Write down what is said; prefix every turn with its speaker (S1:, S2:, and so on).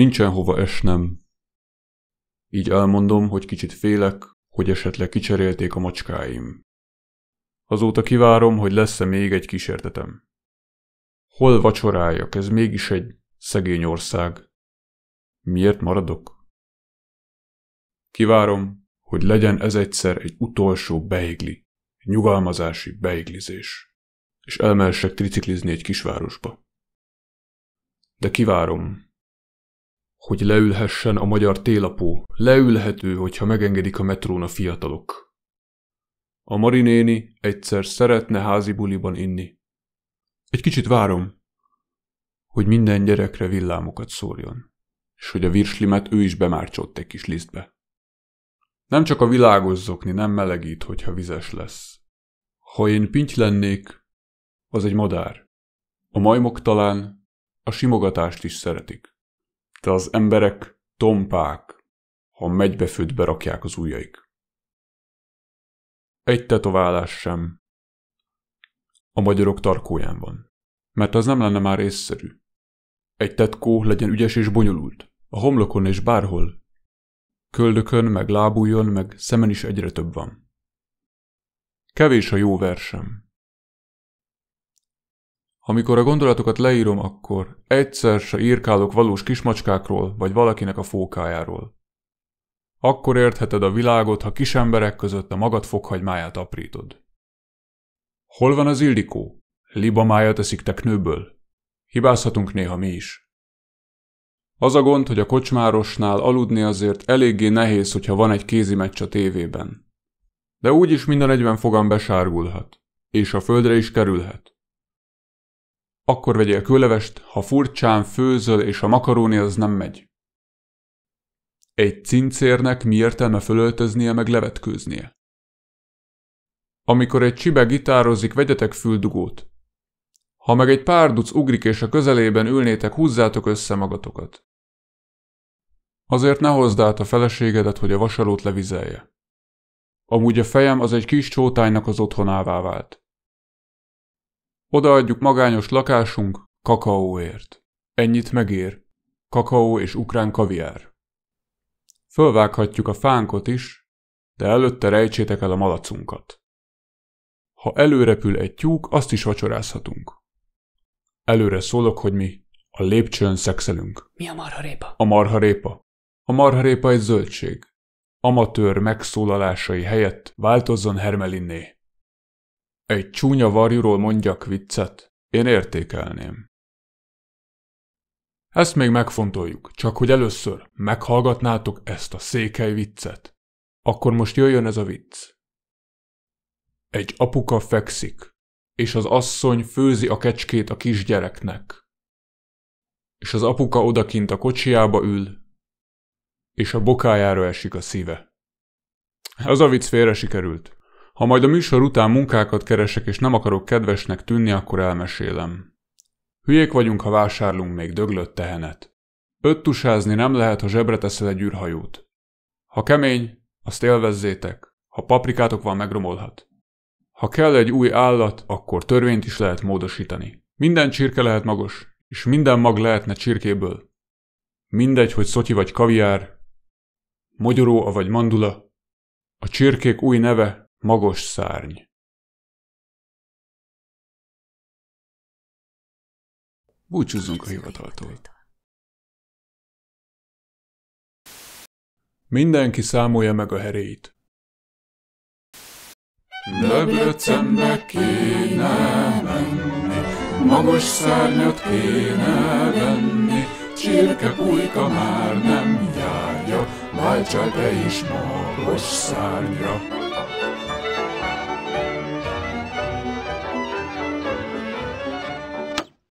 S1: Nincsen hova esnem. Így elmondom, hogy kicsit félek, hogy esetleg kicserélték a macskáim. Azóta kivárom, hogy lesz-e még egy kísértetem. Hol vacsoráljak, ez mégis egy szegény ország. Miért maradok? Kivárom, hogy legyen ez egyszer egy utolsó beigli, egy nyugalmazási beiglizés, és elmehessek triciklizni egy kisvárosba. De kivárom, hogy leülhessen a magyar télapó, leülhető, hogyha megengedik a metrón a fiatalok. A Mari néni egyszer szeretne házi buliban inni. Egy kicsit várom, hogy minden gyerekre villámokat szórjon, és hogy a virslimet ő is bemárcsolt egy kis lisztbe. Nem csak a világos zokni nem melegít, hogyha vizes lesz. Ha én pitty lennék, az egy madár. A majmok talán a simogatást is szeretik. De az emberek tompák, ha megybefőtt rakják az ujjaik. Egy tetoválás sem a magyarok tarkóján van, mert az nem lenne már észszerű. Egy tetkó legyen ügyes és bonyolult, a homlokon és bárhol. Köldökön, meg lábujjon, meg szemen is egyre több van. Kevés a jó versem. Amikor a gondolatokat leírom, akkor egyszer se írkálok valós kismacskákról, vagy valakinek a fókájáról. Akkor értheted a világot, ha kis emberek között a magad fokhagymáját aprítod. Hol van az Ildikó? Libamáját eszik teknőből? Hibázhatunk néha mi is. Az a gond, hogy a kocsmárosnál aludni azért eléggé nehéz, hogyha van egy kézi meccs a tévében. De úgyis minden 40 fogan besárgulhat, és a földre is kerülhet. Akkor vegyél kőlevest, ha furcsán főzöl, és a makaróni az nem megy. Egy cincérnek mi értelme fölöltöznie meg levetkőznie? Amikor egy csibe gitározik, vegyetek füldugót. Ha meg egy párduc ugrik és a közelében ülnétek, húzzátok össze magatokat. Azért ne hozd át a feleségedet, hogy a vasalót levizelje. Amúgy a fejem az egy kis csótánynak az otthonává vált. Odaadjuk magányos lakásunk kakaóért. Ennyit megér, kakaó és ukrán kaviár. Fölvághatjuk a fánkot is, de előtte rejtsétek el a malacunkat. Ha előrepül egy tyúk, azt is vacsorázhatunk. Előre szólok, hogy mi a lépcsőn szexelünk.
S2: Mi a marharépa?
S1: A marharépa. A marharépa egy zöldség. Amatőr megszólalásai helyett változzon Hermelinné. Egy csúnya varjúról mondjak viccet, én értékelném. Ezt még megfontoljuk, csak hogy először meghallgatnátok ezt a székely viccet. Akkor most jöjjön ez a vicc. Egy apuka fekszik, és az asszony főzi a kecskét a kisgyereknek. És az apuka odakint a kocsiába ül, és a bokájára esik a szíve. Az a vicc félre sikerült. Ha majd a műsor után munkákat keresek, és nem akarok kedvesnek tűnni, akkor elmesélem. Hülyék vagyunk, ha vásárlunk még döglött tehenet. Öttusázni nem lehet, ha zsebre teszel egy űrhajót. Ha kemény, azt élvezzétek. Ha paprikátok van, megromolhat. Ha kell egy új állat, akkor törvényt is lehet módosítani. Minden csirke lehet magos, és minden mag lehetne csirkéből. Mindegy, hogy szotyi vagy kaviár, mogyoró vagy mandula, a csirkék új neve magos szárny. Búcsúzzunk a hivataltól. Mindenki számolja meg a heréit. Debrecenbe kéne menni, magos szárnyat kéne venni, csirkepulyka már nem járja, váltsál te is magos szárnyra.